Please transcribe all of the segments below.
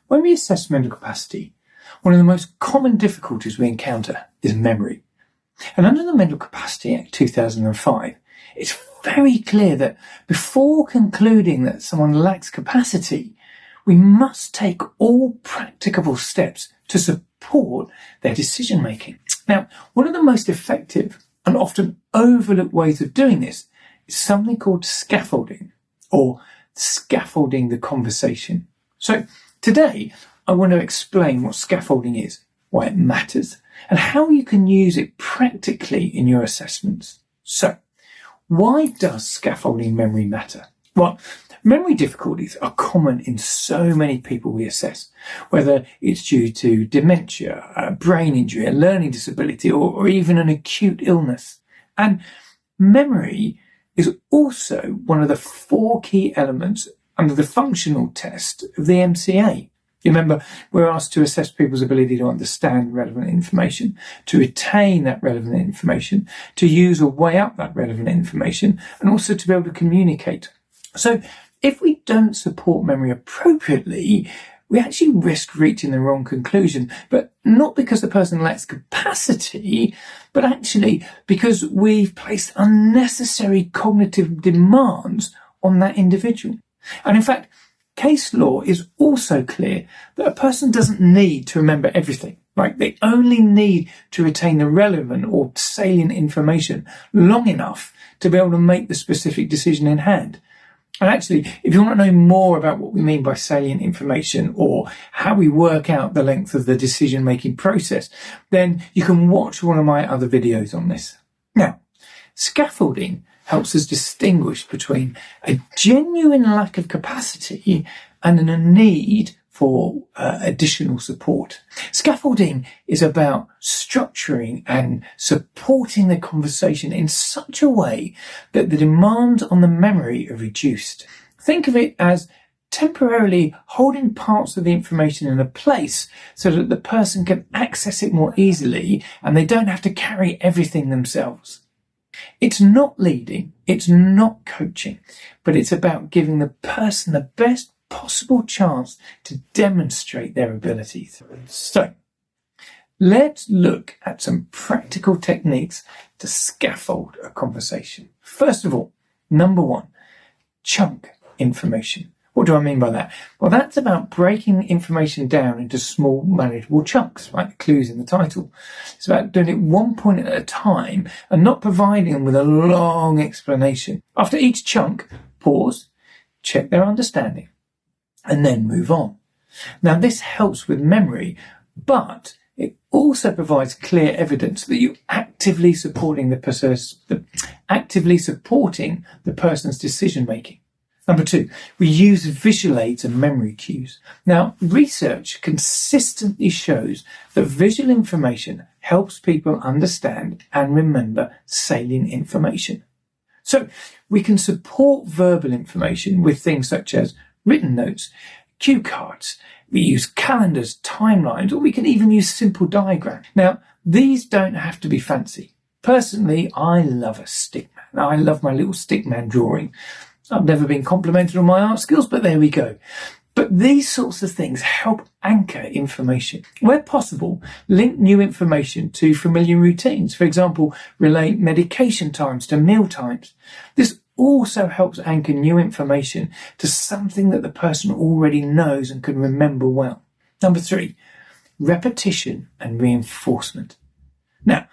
When we assess mental capacity, one of the most common difficulties we encounter is memory. And under the Mental Capacity Act 2005, it's very clear that before concluding that someone lacks capacity, we must take all practicable steps to support their decision making. Now, one of the most effective and often overlooked ways of doing this is something called scaffolding, or scaffolding the conversation. So today, I want to explain what scaffolding is, why it matters, and how you can use it practically in your assessments. So, why does scaffolding memory matter? Well, memory difficulties are common in so many people we assess, whether it's due to dementia, a brain injury, a learning disability, or even an acute illness. And memory is also one of the 4 key elements under the functional test of the MCA. You remember, we're asked to assess people's ability to understand relevant information, to retain that relevant information, to use or weigh up that relevant information, and also to be able to communicate. So if we don't support memory appropriately, we actually risk reaching the wrong conclusion, but not because the person lacks capacity, but actually because we've placed unnecessary cognitive demands on that individual. And in fact, case law is also clear that a person doesn't need to remember everything, right? They only need to retain the relevant or salient information long enough to be able to make the specific decision in hand. And actually, if you want to know more about what we mean by salient information or how we work out the length of the decision-making process, then you can watch one of my other videos on this. Now, scaffolding helps us distinguish between a genuine lack of capacity and a need for additional support. Scaffolding is about structuring and supporting the conversation in such a way that the demands on the memory are reduced. Think of it as temporarily holding parts of the information in a place so that the person can access it more easily and they don't have to carry everything themselves. It's not leading, it's not coaching, but it's about giving the person the best possible chance to demonstrate their abilities. So, let's look at some practical techniques to scaffold a conversation. First of all, number 1, chunk information. What do I mean by that? Well, that's about breaking information down into small, manageable chunks, like the clues in the title. It's about doing it one point at a time and not providing them with a long explanation. After each chunk, pause, check their understanding, and then move on. Now, this helps with memory, but it also provides clear evidence that you're actively supporting the person's decision making. Number 2, we use visual aids and memory cues. Now, research consistently shows that visual information helps people understand and remember salient information. So we can support verbal information with things such as written notes, cue cards. We use calendars, timelines, or we can even use simple diagrams. Now, these don't have to be fancy. Personally, I love a stickman. I love my little stickman drawing. I've never been complimented on my art skills, but there we go. But these sorts of things help anchor information. Where possible, link new information to familiar routines. For example, relate medication times to meal times. This also helps anchor new information to something that the person already knows and can remember well. Number 3, repetition and reinforcement. Now,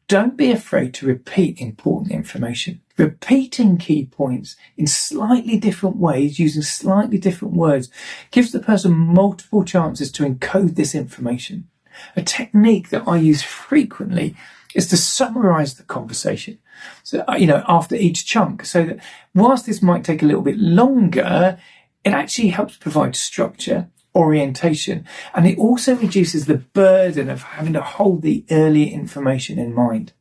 don't be afraid to repeat important information. Repeating key points in slightly different ways, using slightly different words, gives the person multiple chances to encode this information. A technique that I use frequently is to summarize the conversation. So, after each chunk, so that whilst this might take a little bit longer, it actually helps provide structure, orientation, and it also reduces the burden of having to hold the earlier information in mind.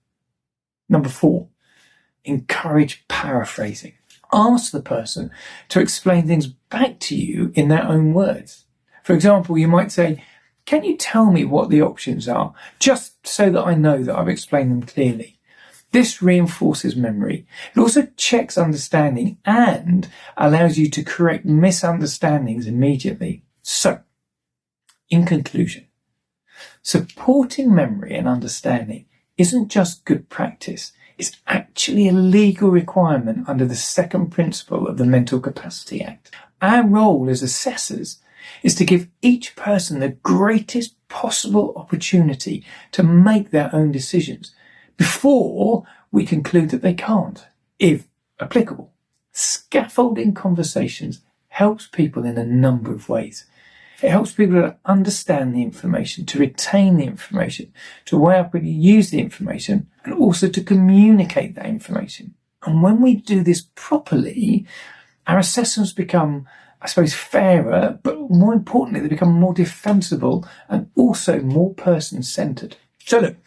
Number 4, encourage paraphrasing. Ask the person to explain things back to you in their own words. For example, you might say, "Can you tell me what the options are, just so that I know that I've explained them clearly?" This reinforces memory. It also checks understanding and allows you to correct misunderstandings immediately. So, In conclusion, supporting memory and understanding isn't just good practice, it's actually a legal requirement under the second principle of the Mental Capacity Act. Our role as assessors is to give each person the greatest possible opportunity to make their own decisions before we conclude that they can't, if applicable. Scaffolding Conversations helps people in a number of ways. It helps people to understand the information, to retain the information, to weigh up and use the information, and also to communicate that information. And when we do this properly, our assessments become, I suppose, fairer, but more importantly, they become more defensible and also more person-centred. So look,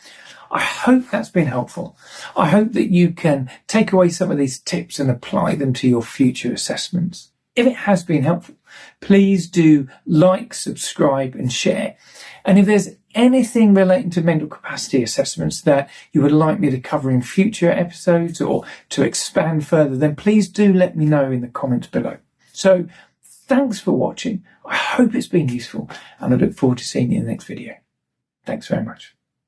I hope that's been helpful. I hope that you can take away some of these tips and apply them to your future assessments. If it has been helpful, please do like, subscribe and share. And if there's anything relating to mental capacity assessments that you would like me to cover in future episodes or to expand further, then please do let me know in the comments below. So thanks for watching. I hope it's been useful and I look forward to seeing you in the next video. Thanks very much.